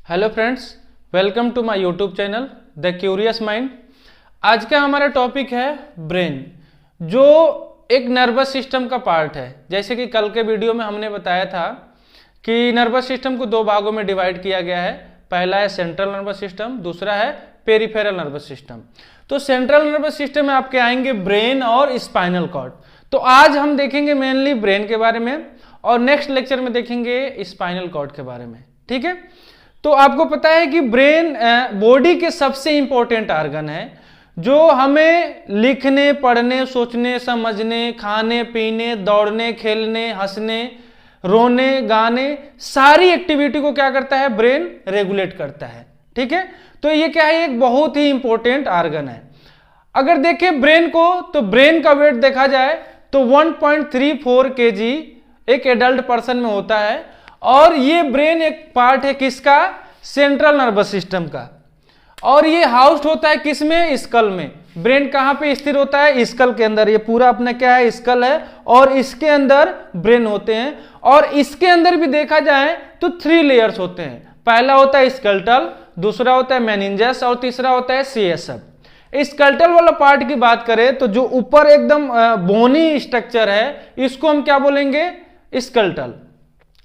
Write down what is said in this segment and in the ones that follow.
Hello friends, welcome to my YouTube channel the curious mind. आज का हमारा topic है ब्रेन, जो एक नर्वस सिस्टम का पार्ट है। जैसे कि कल के वीडियो में हमने बताया था कि नर्वस सिस्टम को दो भागों में डिवाइड किया गया है। पहला है सेंट्रल नर्वस सिस्टम, दूसरा है पेरिफेरल नर्वस सिस्टम। तो सेंट्रल नर्वस सिस्टम में आपके आएंगे ब्रेन और स्पाइनल कॉर्ड। तो आज हम देखेंगे मेनली ब्रेन के बारे में और नेक्स्ट लेक्चर में देखेंगे स्पाइनल कॉर्ड के बारे में। ठीक है, तो आपको पता है कि ब्रेन बॉडी के सबसे इंपॉर्टेंट ऑर्गन है, जो हमें लिखने, पढ़ने, सोचने, समझने, खाने पीने, दौड़ने, खेलने, हंसने, रोने, गाने, सारी एक्टिविटी को क्या करता है, ब्रेन रेगुलेट करता है। ठीक है, तो ये क्या है, एक बहुत ही इंपॉर्टेंट ऑर्गन है। अगर देखें ब्रेन को, तो ब्रेन का वेट देखा जाए तो 1.34 kg एक एडल्ट पर्सन में होता है। और ये ब्रेन एक पार्ट है किसका, सेंट्रल नर्वस सिस्टम का। और ये हाउस्ड होता है किसमें, स्कल में। ब्रेन कहां पे स्थिर होता है, स्कल के अंदर। ये पूरा अपना क्या है, स्कल है और इसके अंदर ब्रेन होते हैं। और इसके अंदर भी देखा जाए तो 3 लेयर्स होते हैं। पहला होता है स्केलेटल, दूसरा होता है मेनिंजस और तीसरा होता है सीएसएफ। स्केलेटल वाला पार्ट की बात करें तो जो ऊपर एकदम बोनी स्ट्रक्चर है, इसको हम क्या बोलेंगे, स्केलेटल।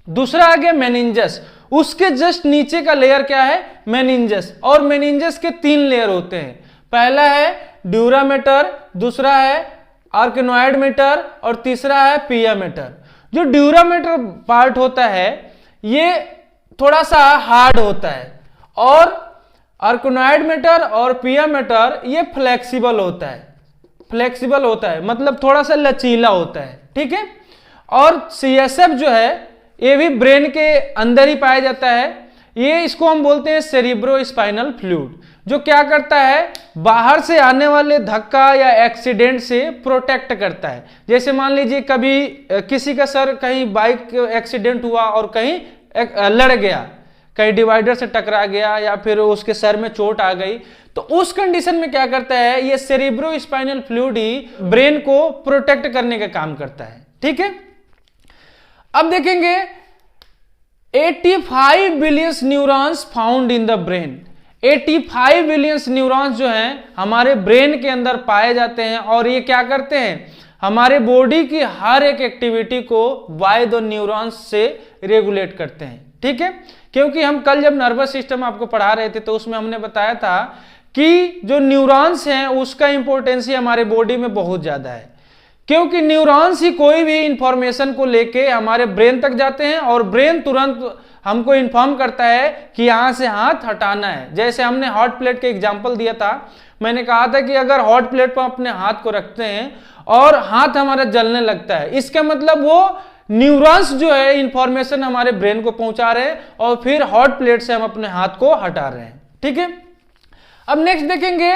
दूसरा आ गया मेनिंजस, उसके जस्ट नीचे का लेयर क्या है, मेनिंजस। और मेनिंजस के 3 लेयर होते हैं। पहला है ड्यूरामेटर, दूसरा है आर्कनोइड मेटर और तीसरा है पिया मेटर। जो ड्यूरामेटर पार्ट होता है ये थोड़ा सा हार्ड होता है और आर्कनोइड मेटर और पिया मेटर ये फ्लेक्सिबल होता है। फ्लेक्सिबल होता है मतलब थोड़ा सा लचीला होता है। ठीक है, और सीएसएफ जो है ये भी ब्रेन के अंदर ही पाया जाता है। ये इसको हम बोलते हैं सेरिब्रो स्पाइनल फ्लूइड, जो क्या करता है, बाहर से आने वाले धक्का या एक्सीडेंट से प्रोटेक्ट करता है। जैसे मान लीजिए कभी किसी का सर कहीं बाइक एक्सीडेंट हुआ और कहीं लड़ गया, कहीं डिवाइडर से टकरा गया या फिर उसके सर में चोट आ गई, तो उस कंडीशन में क्या करता है, ये सेरिब्रो स्पाइनल फ्लूइड ही ब्रेन को प्रोटेक्ट करने का काम करता है। ठीक है, अब देखेंगे 85 billions neurons found in the brain. 85 billions neurons जो हैं हमारे ब्रेन के अंदर पाए जाते हैं और ये क्या करते हैं, हमारे बॉडी की हर एक एक्टिविटी को बाय द न्यूरॉन्स से रेगुलेट करते हैं। ठीक है, क्योंकि हम कल जब नर्वस सिस्टम आपको पढ़ा रहे थे तो उसमें हमने बताया था कि जो न्यूरॉन्स हैं उसका इंपॉर्टेंस ही हमारे बॉडी में बहुत ज्यादा है, क्योंकि न्यूरॉन्स ही कोई भी इंफॉर्मेशन को लेके हमारे ब्रेन तक जाते हैं और ब्रेन तुरंत हमको इन्फॉर्म करता है कि यहां से हाथ हटाना है। जैसे हमने हॉट प्लेट का एग्जांपल दिया था, मैंने कहा था कि अगर हॉट प्लेट पर अपने हाथ को रखते हैं और हाथ हमारा जलने लगता है, इसका मतलब वो न्यूरॉन्स जो है इंफॉर्मेशन हमारे ब्रेन को पहुंचा रहे हैं और फिर हॉट प्लेट से हम अपने हाथ को हटा रहे हैं। ठीक है, अब नेक्स्ट देखेंगे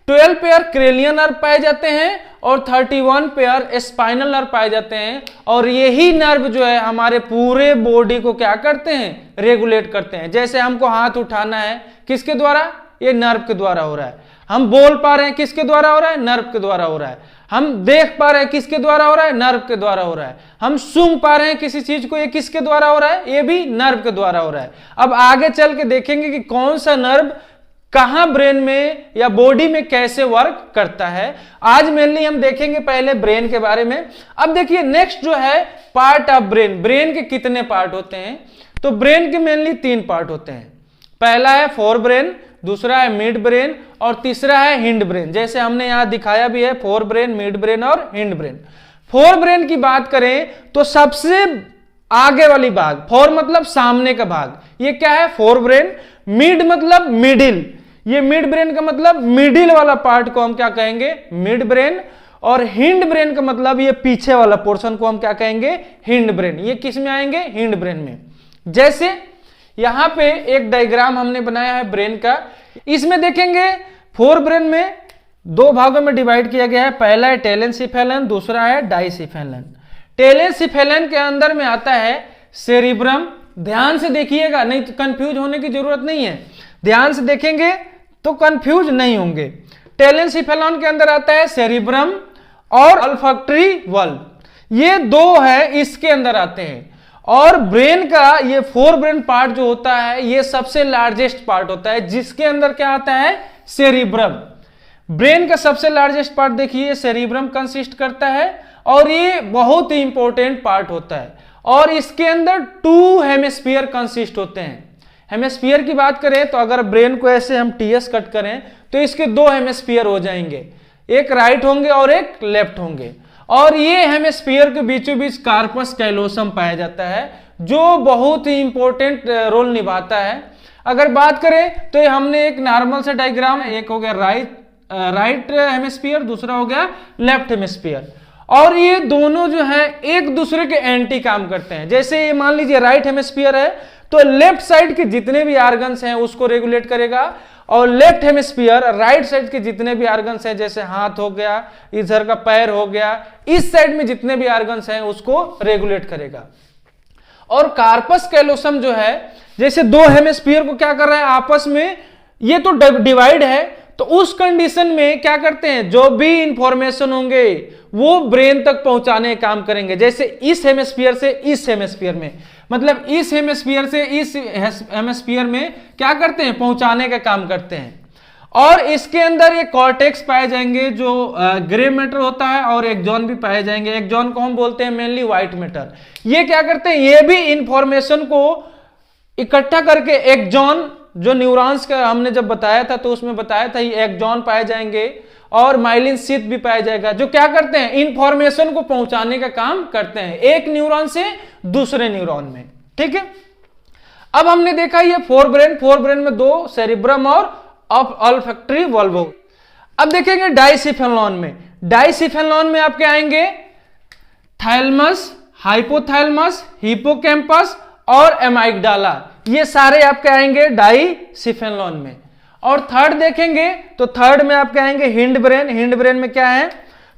12 पेयर क्रेनियल नर्व पाए जाते हैं और 31 पेयर स्पाइनल नर्व पाए जाते हैं। और यही नर्व जो है हमारे पूरे बॉडी को क्या करते हैं, रेगुलेट करते हैं। जैसे हमको हाथ उठाना है, किसके द्वारा, ये नर्व के द्वारा हो रहा है। हम बोल पा रहे हैं, किसके द्वारा हो रहा है, नर्व के द्वारा हो रहा है। हम देख पा रहे हैं, किसके द्वारा हो रहा है, नर्व के द्वारा हो रहा है। हम सूंघ पा रहे हैं किसी चीज को, ये किसके द्वारा हो रहा है, ये भी नर्व के द्वारा हो रहा है। अब आगे चल के देखेंगे कि कौन सा नर्व कहां ब्रेन में या बॉडी में कैसे वर्क करता है। आज मेनली हम देखेंगे पहले ब्रेन के बारे में। अब देखिए नेक्स्ट जो है पार्ट ऑफ ब्रेन। ब्रेन के कितने पार्ट होते हैं, तो ब्रेन के मेनली 3 पार्ट होते हैं। पहला है फोर ब्रेन, दूसरा है मिड ब्रेन और तीसरा है हिंड ब्रेन। जैसे हमने यहां दिखाया भी है, फोर ब्रेन, मिड ब्रेन और हिंड ब्रेन। फोर ब्रेन की बात करें तो सबसे आगे वाली भाग, फोर मतलब सामने का भाग, ये क्या है, फोर ब्रेन। मिड मतलब मिडिल, ये मिड ब्रेन का मतलब मिडिल वाला पार्ट को हम क्या कहेंगे, मिड ब्रेन। और हिंड ब्रेन का मतलब ये पीछे वाला पोर्शन को हम क्या कहेंगे, हिंड ब्रेन। ये किस में आएंगे, हिंड ब्रेन में। जैसे यहां पे एक डायग्राम हमने बनाया है ब्रेन का, इसमें देखेंगे फोर ब्रेन में 2 भागों में डिवाइड किया गया है। पहला है टेलेंसिफेलन, दूसरा है डाइसिफेलन। टेलेंसिफेलन के अंदर में आता है सेरिब्रम। ध्यान से देखिएगा, नहीं तो कंफ्यूज होने की जरूरत नहीं है, ध्यान से देखेंगे तो कंफ्यूज नहीं होंगे। टेलेंसिफेलन के अंदर आता है सेरिब्रम और अल्फैक्टरी बल्ब, ये 2 है इसके अंदर आते हैं। और ब्रेन का ये फोर ब्रेन पार्ट जो होता है ये सबसे लार्जेस्ट पार्ट होता है, जिसके अंदर क्या आता है, सेरिब्रम। ब्रेन का सबसे लार्जेस्ट पार्ट देखिए सेरिब्रम कंसिस्ट करता है और ये बहुत ही इंपॉर्टेंट पार्ट होता है। और इसके अंदर 2 हेमिस्फीयर कंसिस्ट होते हैं। हेमिस्फीयर की बात करें तो अगर ब्रेन को ऐसे हम टीएस कट करें तो इसके 2 हेमिस्फीयर हो जाएंगे, एक राइट होंगे और एक लेफ्ट होंगे। और ये हेमिस्फीयर के बीचों बीच कार्पस कैलोसम पाया जाता है जो बहुत ही इंपॉर्टेंट रोल निभाता है। अगर बात करें तो हमने एक नॉर्मल सा डायग्राम, एक हो गया राइट हेमिस्फीयर, दूसरा हो गया लेफ्ट हेमिस्फीयर, और ये दोनों जो है एक दूसरे के एंटी काम करते हैं। जैसे ये मान लीजिए राइट हेमिस्फीयर है तो लेफ्ट साइड के जितने भी ऑर्गन्स हैं उसको रेगुलेट करेगा, और लेफ्ट हेमिस्फीयर राइट साइड के जितने भी ऑर्गन्स हैं, जैसे हाथ हो गया, इधर का पैर हो गया, इस साइड में जितने भी ऑर्गन्स हैं उसको रेगुलेट करेगा। और कार्पस कैलोसम जो है, जैसे 2 हेमिस्फीयर को क्या कर रहा है आपस में, ये तो डिवाइड है, तो उस कंडीशन में क्या करते हैं, जो भी इंफॉर्मेशन होंगे वो ब्रेन तक पहुंचाने का काम करेंगे। जैसे इस हेमिस्फीयर से इस हेमिस्फीयर में, मतलब इस हेमिस्फीयर से इस हेमिस्फीयर में क्या करते हैं, पहुंचाने का काम करते हैं। और इसके अंदर ये कॉर्टेक्स पाए जाएंगे जो ग्रे मैटर होता है, और एक्सॉन भी पाए जाएंगे। एक्सॉन को हम बोलते हैं मेनली व्हाइट मैटर। ये क्या करते हैं, ये भी इंफॉर्मेशन को इकट्ठा करके, एक्सॉन जो न्यूरॉन्स का हमने जब बताया था तो उसमें बताया था ये एक्सॉन पाए जाएंगे और माइलिन शीथ भी पाया जाएगा, जो क्या करते हैं, इंफॉर्मेशन को पहुंचाने का काम करते हैं एक न्यूरॉन से दूसरे न्यूरॉन में। ठीक है, अब हमने देखा ये फोर ब्रेन में 2 सेरिब्रम और ऑल्फैक्टरी वल्व हो। अब देखेंगे डाइसिफेनॉन में। डाइसिफेनॉन में आपके आएंगे थैलेमस, हाइपोथैलेमस, हिपोकैम्पस और एमाइगडाला, ये सारे आपके आएंगे डाइसिफेनॉन में। और थर्ड देखेंगे तो थर्ड में आपके आएंगे हिंड ब्रेन। हिंड ब्रेन में क्या है,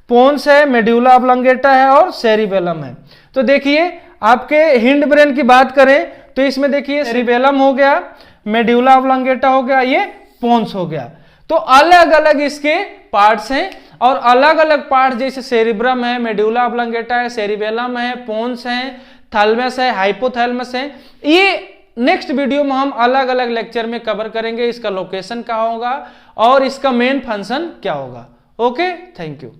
पोन्स है, मेड्यूला ऑब्लोंगेटा है और सेरिबेलम है। तो देखिए आपके हिंड ब्रेन की बात करें तो इसमें देखिए सेरिबेलम हो गया, मेड्यूला ऑब्लोंगेटा हो गया, ये पोन्स हो गया। तो अलग अलग इसके पार्ट्स हैं, और अलग अलग पार्ट जैसे सेरिब्रम है, मेड्यूला ऑब्लोंगेटा है, सेरिबेलम है, पोन्स है, थैलेमस है, हाइपोथैलेमस है। ये नेक्स्ट वीडियो में हम अलग अलग लेक्चर में कवर करेंगे, इसका लोकेशन क्या होगा और इसका मेन फंक्शन क्या होगा। Okay, thank you.